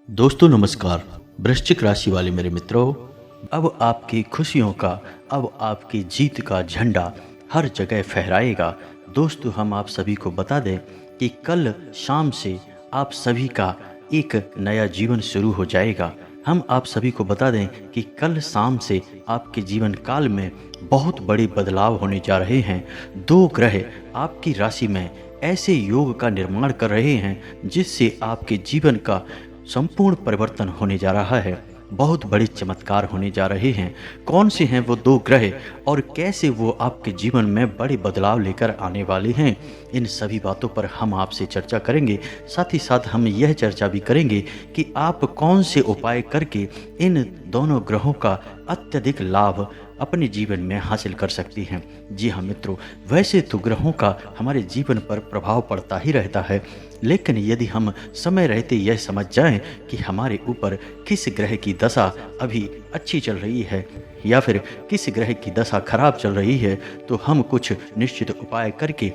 दोस्तों नमस्कार। वृश्चिक राशि वाले मेरे मित्रों, अब आपकी खुशियों का, अब आपकी जीत का झंडा हर जगह फहराएगा। दोस्तों हम आप सभी को बता दें कि कल शाम से आप सभी का एक नया जीवन शुरू हो जाएगा। हम आप सभी को बता दें कि कल शाम से आपके जीवन काल में बहुत बड़े बदलाव होने जा रहे हैं। दो ग्रह आपकी राशि में ऐसे योग का निर्माण कर रहे हैं जिससे आपके जीवन का संपूर्ण परिवर्तन होने जा रहा है। बहुत बड़े चमत्कार होने जा रहे हैं। कौन से हैं वो दो ग्रह और कैसे वो आपके जीवन में बड़े बदलाव लेकर आने वाले हैं, इन सभी बातों पर हम आपसे चर्चा करेंगे। साथ ही साथ हम यह चर्चा भी करेंगे कि आप कौन से उपाय करके इन दोनों ग्रहों का अत्यधिक लाभ अपने जीवन में हासिल कर सकती हैं। जी हाँ मित्रों, वैसे तो ग्रहों का हमारे जीवन पर प्रभाव पड़ता ही रहता है, लेकिन यदि हम समय रहते यह समझ जाएं कि हमारे ऊपर किस ग्रह की दशा अभी अच्छी चल रही है या फिर किस ग्रह की दशा खराब चल रही है, तो हम कुछ निश्चित उपाय करके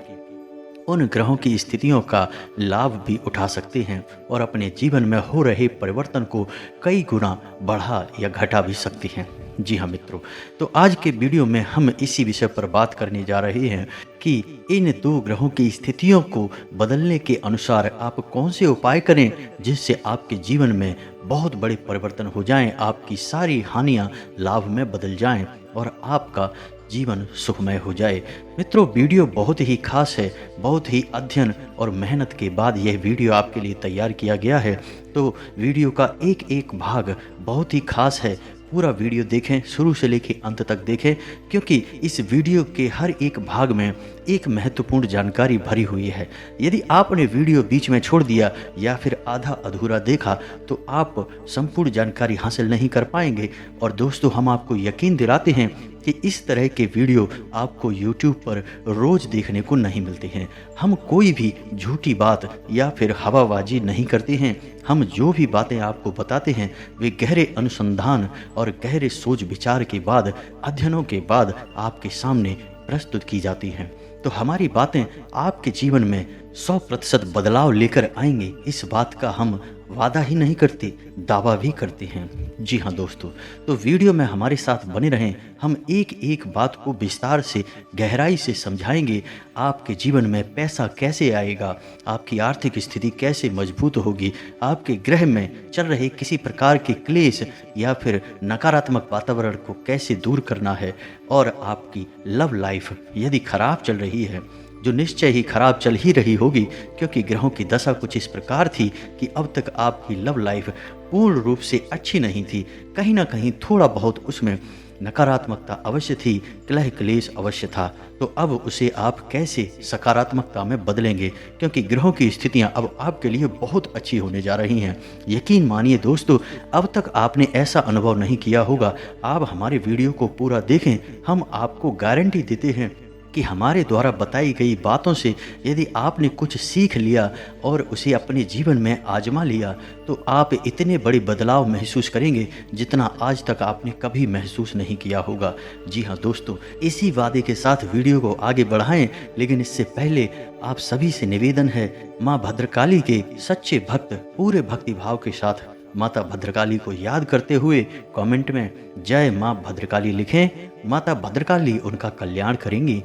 उन ग्रहों की स्थितियों का लाभ भी उठा सकते हैं और अपने जीवन में हो रहे परिवर्तन को कई गुना बढ़ा या घटा भी सकते हैं। जी हाँ मित्रों, तो आज के वीडियो में हम इसी विषय पर बात करने जा रहे हैं कि इन दो ग्रहों की स्थितियों को बदलने के अनुसार आप कौन से उपाय करें जिससे आपके जीवन में बहुत बड़े परिवर्तन हो जाएं, आपकी सारी हानियां लाभ में बदल जाएं और आपका जीवन सुखमय हो जाए। मित्रों वीडियो बहुत ही खास है, बहुत ही अध्ययन और मेहनत के बाद यह वीडियो आपके लिए तैयार किया गया है। तो वीडियो का एक एक भाग बहुत ही खास है। पूरा वीडियो देखें, शुरू से लेकर अंत तक देखें, क्योंकि इस वीडियो के हर एक भाग में एक महत्वपूर्ण जानकारी भरी हुई है। यदि आपने वीडियो बीच में छोड़ दिया या फिर आधा अधूरा देखा तो आप संपूर्ण जानकारी हासिल नहीं कर पाएंगे। और दोस्तों हम आपको यकीन दिलाते हैं कि इस तरह के वीडियो आपको YouTube पर रोज़ देखने को नहीं मिलते हैं। हम कोई भी झूठी बात या फिर हवाबाजी नहीं करते हैं। हम जो भी बातें आपको बताते हैं वे गहरे अनुसंधान और गहरे सोच विचार के बाद, अध्ययनों के बाद आपके सामने प्रस्तुत की जाती हैं। तो हमारी बातें आपके जीवन में 100% बदलाव लेकर आएंगे, इस बात का हम वादा ही नहीं करते, दावा भी करते हैं। जी हाँ दोस्तों, तो वीडियो में हमारे साथ बने रहें। हम एक एक बात को विस्तार से, गहराई से समझाएंगे। आपके जीवन में पैसा कैसे आएगा, आपकी आर्थिक स्थिति कैसे मजबूत होगी, आपके ग्रह में चल रहे किसी प्रकार के क्लेश या फिर नकारात्मक वातावरण को कैसे दूर करना है, और आपकी लव लाइफ यदि खराब चल रही है, जो निश्चय ही खराब चल ही रही होगी, क्योंकि ग्रहों की दशा कुछ इस प्रकार थी कि अब तक आपकी लव लाइफ पूर्ण रूप से अच्छी नहीं थी। कहीं ना कहीं थोड़ा बहुत उसमें नकारात्मकता अवश्य थी, कलह क्लेश अवश्य था। तो अब उसे आप कैसे सकारात्मकता में बदलेंगे, क्योंकि ग्रहों की स्थितियां अब आपके लिए बहुत अच्छी होने जा रही हैं। यकीन मानिए दोस्तों, अब तक आपने ऐसा अनुभव नहीं किया होगा। आप हमारे वीडियो को पूरा देखें, हम आपको गारंटी देते हैं कि हमारे द्वारा बताई गई बातों से यदि आपने कुछ सीख लिया और उसे अपने जीवन में आजमा लिया तो आप इतने बड़े बदलाव महसूस करेंगे जितना आज तक आपने कभी महसूस नहीं किया होगा। जी हाँ दोस्तों, इसी वादे के साथ वीडियो को आगे बढ़ाएं, लेकिन इससे पहले आप सभी से निवेदन है, माँ भद्रकाली के सच्चे भक्त पूरे भक्ति भाव के साथ माता भद्रकाली को याद करते हुए कमेंट में जय माँ भद्रकाली लिखें। माता भद्रकाली उनका कल्याण करेंगी।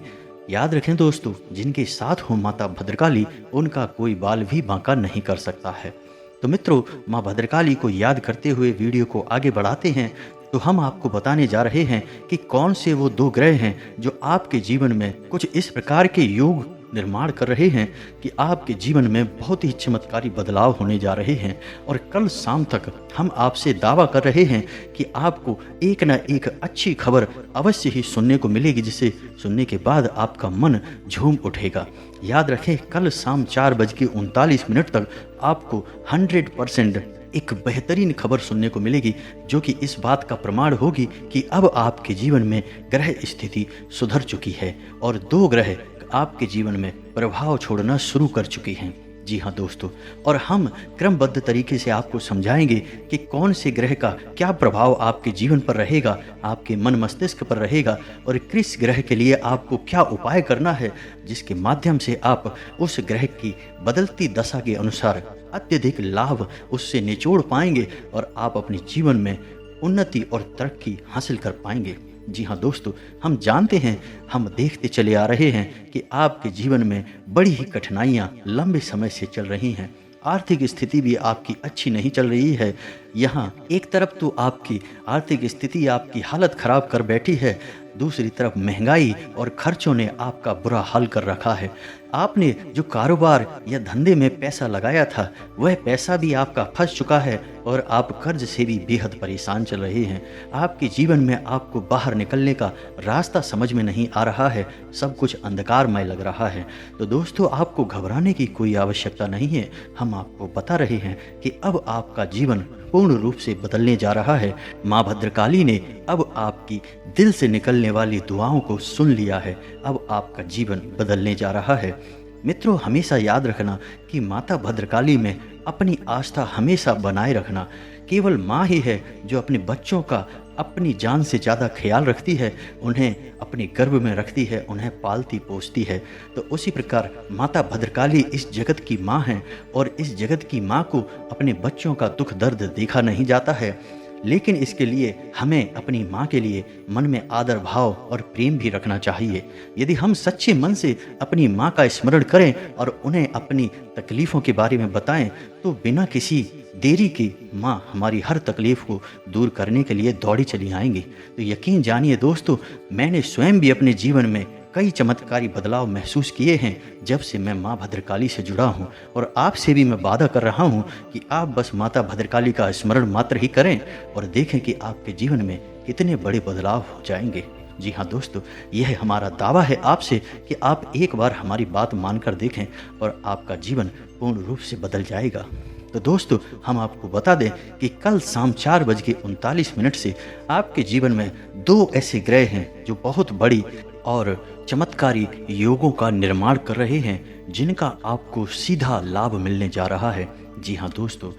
याद रखें दोस्तों, जिनके साथ हो माता भद्रकाली उनका कोई बाल भी बांका नहीं कर सकता है। तो मित्रों, माँ भद्रकाली को याद करते हुए वीडियो को आगे बढ़ाते हैं। तो हम आपको बताने जा रहे हैं कि कौन से वो दो ग्रह हैं जो आपके जीवन में कुछ इस प्रकार के योग निर्माण कर रहे हैं कि आपके जीवन में बहुत ही चमत्कारी बदलाव होने जा रहे हैं। और कल शाम तक हम आपसे दावा कर रहे हैं कि आपको एक न एक अच्छी खबर अवश्य ही सुनने को मिलेगी, जिसे सुनने के बाद आपका मन झूम उठेगा। याद रखें, कल शाम 4:39 तक आपको 100% एक बेहतरीन खबर सुनने को मिलेगी, जो कि इस बात का प्रमाण होगी कि अब आपके जीवन में ग्रह स्थिति सुधर चुकी है और दो ग्रह आपके जीवन में प्रभाव छोड़ना शुरू कर चुकी हैं। जी हाँ दोस्तों, और हम क्रमबद्ध तरीके से आपको समझाएंगे कि कौन से ग्रह का क्या प्रभाव आपके जीवन पर रहेगा, आपके मन मस्तिष्क पर रहेगा, और किस ग्रह के लिए आपको क्या उपाय करना है, जिसके माध्यम से आप उस ग्रह की बदलती दशा के अनुसार अत्यधिक लाभ उससे निचोड़ पाएंगे और आप अपने जीवन में उन्नति और तरक्की हासिल कर पाएंगे। जी हाँ दोस्तों, हम जानते हैं, हम देखते चले आ रहे हैं कि आपके जीवन में बड़ी ही कठिनाइयाँ लंबे समय से चल रही हैं। आर्थिक स्थिति भी आपकी अच्छी नहीं चल रही है। यहाँ एक तरफ तो आपकी आर्थिक स्थिति आपकी हालत खराब कर बैठी है, दूसरी तरफ महंगाई और खर्चों ने आपका बुरा हाल कर रखा है। आपने जो कारोबार या धंधे में पैसा लगाया था वह पैसा भी आपका फंस चुका है और आप कर्ज से भी बेहद परेशान चल रहे हैं। आपके जीवन में आपको बाहर निकलने का रास्ता समझ में नहीं आ रहा है, सब कुछ अंधकारमय लग रहा है। तो दोस्तों, आपको घबराने की कोई आवश्यकता नहीं है। हम आपको बता रहे हैं कि अब आपका जीवन पूर्ण रूप से बदलने जा रहा है। माँ भद्रकाली ने अब आपकी दिल से निकलने वाली दुआओं को सुन लिया है। अब आपका जीवन बदलने जा रहा है। मित्रों, हमेशा याद रखना कि माता भद्रकाली में अपनी आस्था हमेशा बनाए रखना। केवल माँ ही है जो अपने बच्चों का अपनी जान से ज़्यादा ख्याल रखती है, उन्हें अपने गर्भ में रखती है, उन्हें पालती पोसती है। तो उसी प्रकार माता भद्रकाली इस जगत की माँ हैं और इस जगत की माँ को अपने बच्चों का दुख दर्द देखा नहीं जाता है, लेकिन इसके लिए हमें अपनी माँ के लिए मन में आदर भाव और प्रेम भी रखना चाहिए। यदि हम सच्चे मन से अपनी माँ का स्मरण करें और उन्हें अपनी तकलीफ़ों के बारे में बताएं तो बिना किसी देरी के माँ हमारी हर तकलीफ़ को दूर करने के लिए दौड़ी चली आएंगी। तो यकीन जानिए दोस्तों, मैंने स्वयं भी अपने जीवन में कई चमत्कारी बदलाव महसूस किए हैं जब से मैं माँ भद्रकाली से जुड़ा हूँ। और आपसे भी मैं वादा कर रहा हूँ कि आप बस माता भद्रकाली का स्मरण मात्र ही करें और देखें कि आपके जीवन में कितने बड़े बदलाव हो जाएंगे। जी हाँ दोस्तों, यह हमारा दावा है आपसे कि आप एक बार हमारी बात मानकर देखें और आपका जीवन पूर्ण रूप से बदल जाएगा। तो दोस्तों, हम आपको बता दें कि कल शाम 4:39 से आपके जीवन में 2 ऐसे ग्रह हैं जो बहुत बड़ी और चमत्कारी योगों का निर्माण कर रहे हैं, जिनका आपको सीधा लाभ मिलने जा रहा है। जी हाँ दोस्तों,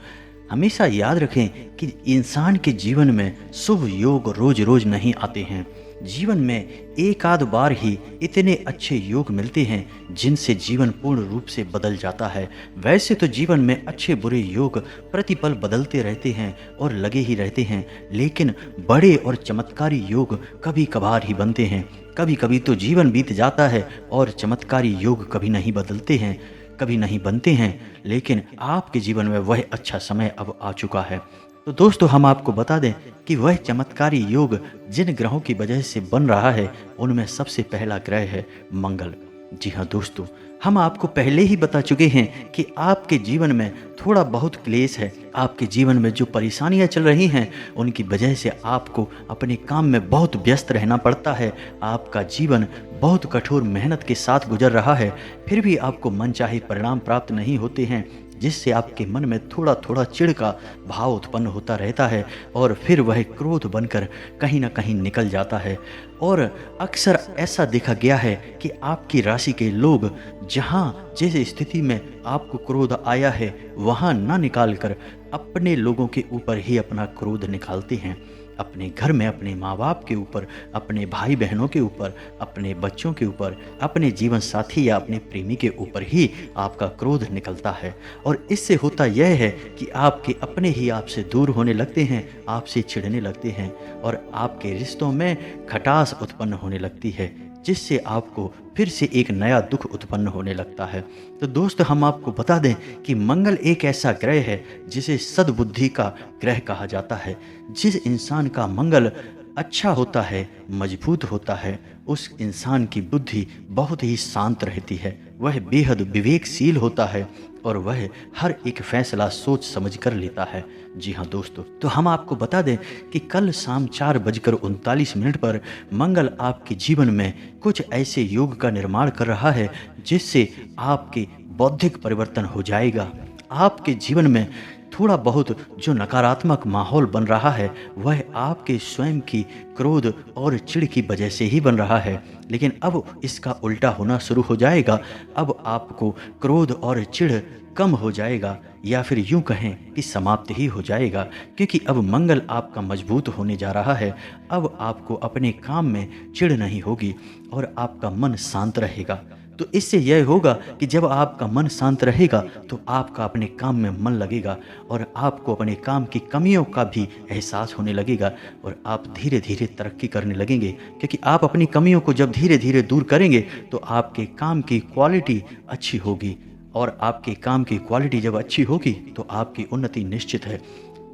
हमेशा याद रखें कि इंसान के जीवन में शुभ योग रोज रोज नहीं आते हैं। जीवन में एक आध बार ही इतने अच्छे योग मिलते हैं जिनसे जीवन पूर्ण रूप से बदल जाता है। वैसे तो जीवन में अच्छे बुरे योग प्रतिपल बदलते रहते हैं और लगे ही रहते हैं, लेकिन बड़े और चमत्कारी योग कभी कभार ही बनते हैं। कभी कभी तो जीवन बीत जाता है और चमत्कारी योग कभी नहीं बदलते हैं, कभी नहीं बनते हैं, लेकिन आपके जीवन में वह अच्छा समय अब आ चुका है। तो दोस्तों, हम आपको बता दें कि वह चमत्कारी योग जिन ग्रहों की वजह से बन रहा है उनमें सबसे पहला ग्रह है मंगल। जी हाँ दोस्तों, हम आपको पहले ही बता चुके हैं कि आपके जीवन में थोड़ा बहुत क्लेश है। आपके जीवन में जो परेशानियां चल रही हैं उनकी वजह से आपको अपने काम में बहुत व्यस्त रहना पड़ता है। आपका जीवन बहुत कठोर मेहनत के साथ गुजर रहा है, फिर भी आपको मनचाहे परिणाम प्राप्त नहीं होते हैं, जिससे आपके मन में थोड़ा थोड़ा चिढ़ का भाव उत्पन्न होता रहता है और फिर वह क्रोध बनकर कहीं ना कहीं निकल जाता है। और अक्सर ऐसा देखा गया है कि आपकी राशि के लोग जहाँ जिस स्थिति में आपको क्रोध आया है वहाँ ना निकाल कर अपने लोगों के ऊपर ही अपना क्रोध निकालते हैं। अपने घर में अपने माँ बाप के ऊपर, अपने भाई बहनों के ऊपर, अपने बच्चों के ऊपर, अपने जीवन साथी या अपने प्रेमी के ऊपर ही आपका क्रोध निकलता है। और इससे होता यह है कि आपके अपने ही आपसे दूर होने लगते हैं, आपसे चिढ़ने लगते हैं और आपके रिश्तों में खटास उत्पन्न होने लगती है, जिससे आपको फिर से एक नया दुख उत्पन्न होने लगता है। तो दोस्त, हम आपको बता दें कि मंगल एक ऐसा ग्रह है जिसे सद्बुद्धि का ग्रह कहा जाता है। जिस इंसान का मंगल अच्छा होता है, मजबूत होता है, उस इंसान की बुद्धि बहुत ही शांत रहती है, वह बेहद विवेकशील होता है और वह हर एक फैसला सोच समझ कर लेता है। जी हाँ दोस्तों, तो हम आपको बता दें कि कल शाम 4:39 पर मंगल आपके जीवन में कुछ ऐसे योग का निर्माण कर रहा है जिससे आपके बौद्धिक परिवर्तन हो जाएगा। आपके जीवन में थोड़ा बहुत जो नकारात्मक माहौल बन रहा है वह आपके स्वयं की क्रोध और चिढ़ की वजह से ही बन रहा है, लेकिन अब इसका उल्टा होना शुरू हो जाएगा। अब आपको क्रोध और चिढ़ कम हो जाएगा, या फिर यूं कहें कि समाप्त ही हो जाएगा, क्योंकि अब मंगल आपका मजबूत होने जा रहा है। अब आपको अपने काम में चिढ़ नहीं होगी और आपका मन शांत रहेगा। तो इससे यह होगा कि जब आपका मन शांत रहेगा तो आपका अपने काम में मन लगेगा और आपको अपने काम की कमियों का भी एहसास होने लगेगा और आप धीरे धीरे तरक्की करने लगेंगे, क्योंकि आप अपनी कमियों को जब धीरे धीरे दूर करेंगे तो आपके काम की क्वालिटी अच्छी होगी और आपके काम की क्वालिटी जब अच्छी होगी तो आपकी उन्नति निश्चित है।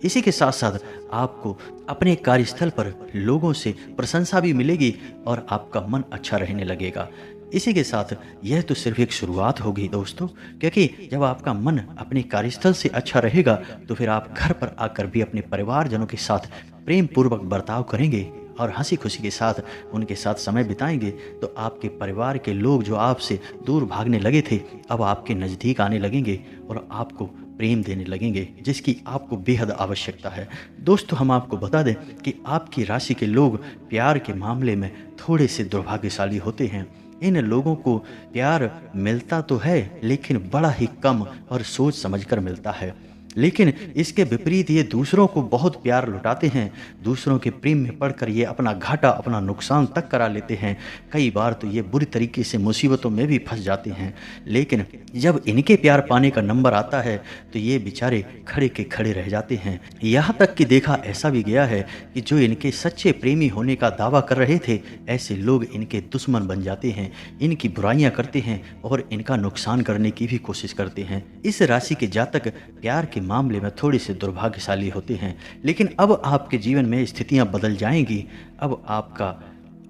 इसी के साथ साथ आपको अपने कार्यस्थल पर लोगों से प्रशंसा भी मिलेगी और आपका मन अच्छा रहने लगेगा। इसी के साथ यह तो सिर्फ एक शुरुआत होगी दोस्तों, क्योंकि जब आपका मन अपने कार्यस्थल से अच्छा रहेगा तो फिर आप घर पर आकर भी अपने परिवारजनों के साथ प्रेम पूर्वक बर्ताव करेंगे और हंसी खुशी के साथ उनके साथ समय बिताएंगे तो आपके परिवार के लोग जो आपसे दूर भागने लगे थे अब आपके नज़दीक आने लगेंगे और आपको प्रेम देने लगेंगे, जिसकी आपको बेहद आवश्यकता है। दोस्तों, हम आपको बता दें कि आपकी राशि के लोग प्यार के मामले में थोड़े से दुर्भाग्यशाली होते हैं। इन लोगों को प्यार मिलता तो है लेकिन बड़ा ही कम और सोच समझकर मिलता है, लेकिन इसके विपरीत ये दूसरों को बहुत प्यार लुटाते हैं। दूसरों के प्रेम में पड़कर ये अपना घाटा अपना नुकसान तक करा लेते हैं। कई बार तो ये बुरी तरीके से मुसीबतों में भी फंस जाते हैं, लेकिन जब इनके प्यार पाने का नंबर आता है तो ये बेचारे खड़े के खड़े रह जाते हैं। यहाँ तक कि देखा ऐसा भी गया है कि जो इनके सच्चे प्रेमी होने का दावा कर रहे थे ऐसे लोग इनके दुश्मन बन जाते हैं, इनकी बुराइयां करते हैं और इनका नुकसान करने की भी कोशिश करते हैं। इस राशि के जातक प्यार के मामले में थोड़े से दुर्भाग्यशाली होते हैं, लेकिन अब आपके जीवन में स्थितियां बदल जाएंगी। अब आपका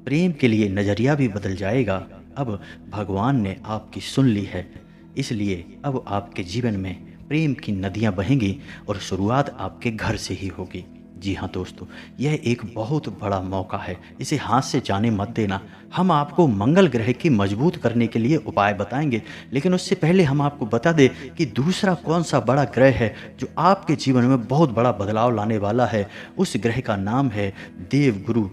प्रेम के लिए नज़रिया भी बदल जाएगा। अब भगवान ने आपकी सुन ली है, इसलिए अब आपके जीवन में प्रेम की नदियां बहेंगी और शुरुआत आपके घर से ही होगी। जी हाँ दोस्तों, यह एक बहुत बड़ा मौका है, इसे हाथ से जाने मत देना। हम आपको मंगल ग्रह की मजबूत करने के लिए उपाय बताएंगे, लेकिन उससे पहले हम आपको बता दें कि दूसरा कौन सा बड़ा ग्रह है जो आपके जीवन में बहुत बड़ा बदलाव लाने वाला है। उस ग्रह का नाम है देव गुरु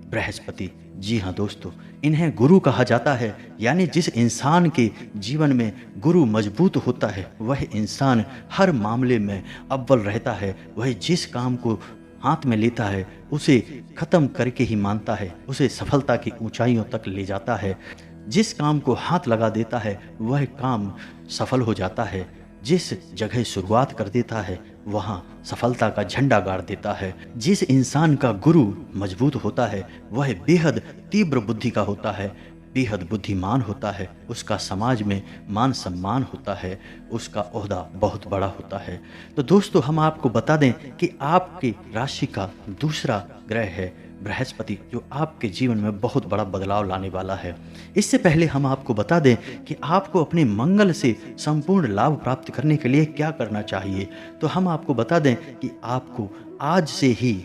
बृहस्पति। जी हाँ दोस्तों, इन्हें गुरु कहा जाता है, यानी जिस इंसान के जीवन में गुरु मजबूत होता है वह इंसान हर मामले में अव्वल रहता है। वह जिस काम को हाथ में लेता है उसे ख़त्म करके ही मानता है, उसे सफलता की ऊंचाइयों तक ले जाता है। जिस काम को हाथ लगा देता है वह काम सफल हो जाता है। जिस जगह शुरुआत कर देता है वहाँ सफलता का झंडा गाड़ देता है। जिस इंसान का गुरु मजबूत होता है वह बेहद तीव्र बुद्धि का होता है, बेहद बुद्धिमान होता है, उसका समाज में मान सम्मान होता है, उसका ओहदा बहुत बड़ा होता है। तो दोस्तों, हम आपको बता दें कि आपकी राशि का दूसरा ग्रह है बृहस्पति, जो आपके जीवन में बहुत बड़ा बदलाव लाने वाला है। इससे पहले हम आपको बता दें कि आपको अपने मंगल से संपूर्ण लाभ प्राप्त करने के लिए क्या करना चाहिए। तो हम आपको बता दें कि आपको आज से ही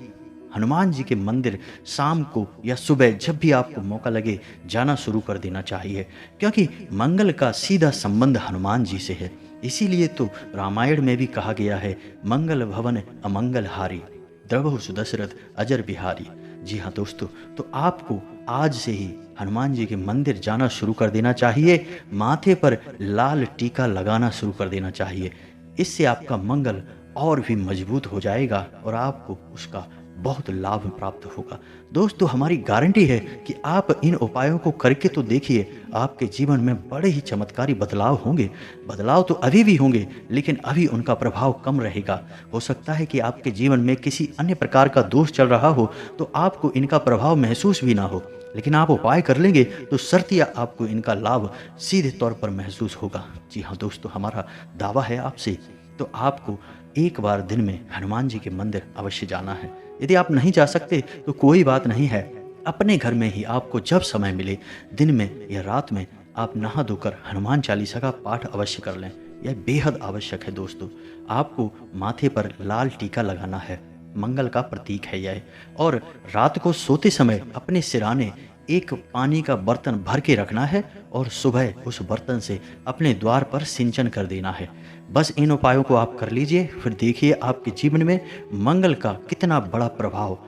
हनुमान जी के मंदिर शाम को या सुबह जब भी आपको मौका लगे जाना शुरू कर देना चाहिए, क्योंकि मंगल का सीधा संबंध हनुमान जी से है। इसीलिए तो रामायण में भी कहा गया है, मंगल भवन अमंगल हारी द्रवहु सुदशरथ अजर बिहारी। जी हाँ दोस्तों, तो आपको आज से ही हनुमान जी के मंदिर जाना शुरू कर देना चाहिए, माथे पर लाल टीका लगाना शुरू कर देना चाहिए। इससे आपका मंगल और भी मजबूत हो जाएगा और आपको उसका बहुत लाभ प्राप्त होगा। दोस्तों, हमारी गारंटी है कि आप इन उपायों को करके तो देखिए, आपके जीवन में बड़े ही चमत्कारी बदलाव होंगे। बदलाव तो अभी भी होंगे, लेकिन अभी उनका प्रभाव कम रहेगा। हो सकता है कि आपके जीवन में किसी अन्य प्रकार का दोष चल रहा हो तो आपको इनका प्रभाव महसूस भी ना हो, लेकिन आप उपाय कर लेंगे तो शर्तिया आपको इनका लाभ सीधे तौर पर महसूस होगा। जी हाँ दोस्तों, हमारा दावा है आपसे, तो आपको एक बार दिन में हनुमान जी के मंदिर अवश्य जाना है। यदि आप नहीं जा सकते तो कोई बात नहीं है, अपने घर में ही आपको जब समय मिले, दिन में या रात में, आप नहा धोकर हनुमान चालीसा का पाठ अवश्य कर लें। यह बेहद आवश्यक है दोस्तों। आपको माथे पर लाल टीका लगाना है, मंगल का प्रतीक है यह, और रात को सोते समय अपने सिराने एक पानी का बर्तन भर के रखना है और सुबह उस बर्तन से अपने द्वार पर सिंचन कर देना है। बस इन उपायों को आप कर लीजिए, फिर देखिए आपके जीवन में मंगल का कितना बड़ा प्रभाव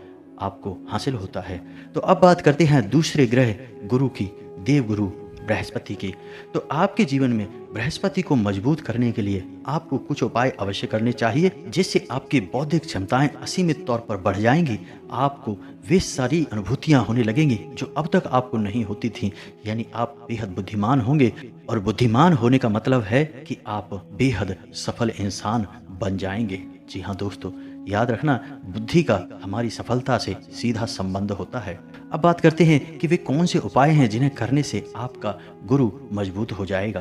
आपको हासिल होता है। तो अब बात करते हैं दूसरे ग्रह गुरु की, देवगुरु बृहस्पति की। तो आपके जीवन में बृहस्पति को मजबूत करने के लिए आपको कुछ उपाय अवश्य करने चाहिए, जिससे आपकी बौद्धिक क्षमताएं असीमित तौर पर बढ़ जाएंगी। आपको वे सारी अनुभूतियां होने लगेंगी जो अब तक आपको नहीं होती थी, यानी आप बेहद बुद्धिमान होंगे। और बुद्धिमान होने का मतलब है कि आप बेहद सफल इंसान बन जाएंगे। जी हाँ दोस्तों, याद रखना, बुद्धि का हमारी सफलता से सीधा संबंध होता है। अब बात करते हैं कि वे कौन से उपाय हैं जिन्हें करने से आपका गुरु मजबूत हो जाएगा।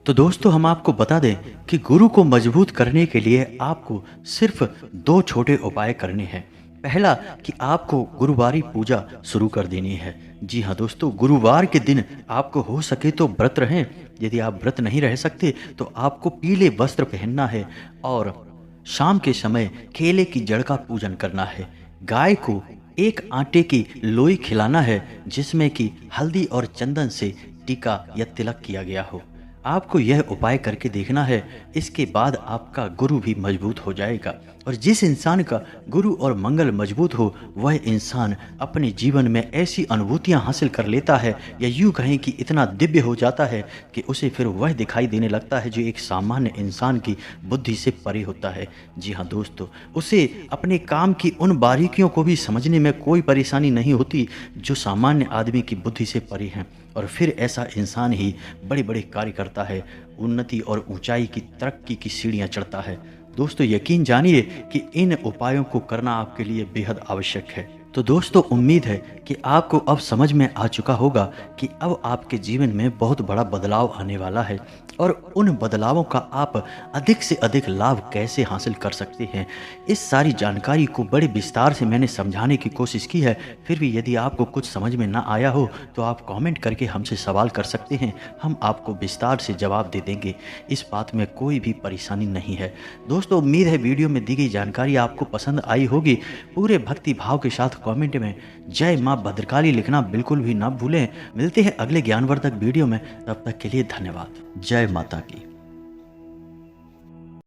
तो दोस्तों, हम आपको बता दें कि गुरु को मजबूत करने के लिए आपको सिर्फ 2 छोटे उपाय करने हैं। पहला कि आपको गुरुवारी पूजा शुरू कर देनी है। जी हाँ दोस्तों, गुरुवार के दिन आपको हो सके तो व्रत रहें। यदि आप व्रत नहीं रह सकते तो आपको पीले वस्त्र पहनना है और शाम के समय केले की जड़ का पूजन करना है। गाय को एक आटे की लोई खिलाना है जिसमें कि हल्दी और चंदन से टीका या तिलक किया गया हो। आपको यह उपाय करके देखना है, इसके बाद आपका गुरु भी मजबूत हो जाएगा। और जिस इंसान का गुरु और मंगल मजबूत हो, वह इंसान अपने जीवन में ऐसी अनुभूतियां हासिल कर लेता है, या यूँ कहें कि इतना दिव्य हो जाता है कि उसे फिर वह दिखाई देने लगता है जो एक सामान्य इंसान की बुद्धि से परे होता है। जी हाँ दोस्तों, उसे अपने काम की उन बारीकियों को भी समझने में कोई परेशानी नहीं होती जो सामान्य आदमी की बुद्धि से परे हैं। और फिर ऐसा इंसान ही बड़े बड़े कार्य करता है, उन्नति और ऊंचाई की तरक्की की सीढ़ियां चढ़ता है। दोस्तों, यकीन जानिए कि इन उपायों को करना आपके लिए बेहद आवश्यक है। तो दोस्तों, उम्मीद है कि आपको अब समझ में आ चुका होगा कि अब आपके जीवन में बहुत बड़ा बदलाव आने वाला है और उन बदलावों का आप अधिक से अधिक लाभ कैसे हासिल कर सकते हैं। इस सारी जानकारी को बड़े विस्तार से मैंने समझाने की कोशिश की है। फिर भी यदि आपको कुछ समझ में ना आया हो तो आप कमेंट करके हमसे सवाल कर सकते हैं, हम आपको विस्तार से जवाब दे देंगे। इस बात में कोई भी परेशानी नहीं है। दोस्तों, उम्मीद है वीडियो में दी गई जानकारी आपको पसंद आई होगी। पूरे भक्ति भाव के साथ कमेंट में जय माँ भद्रकाली लिखना बिल्कुल भी ना भूलें। मिलते हैं अगले ज्ञानवर्धक वीडियो में, तब तक के लिए धन्यवाद। जय माता की।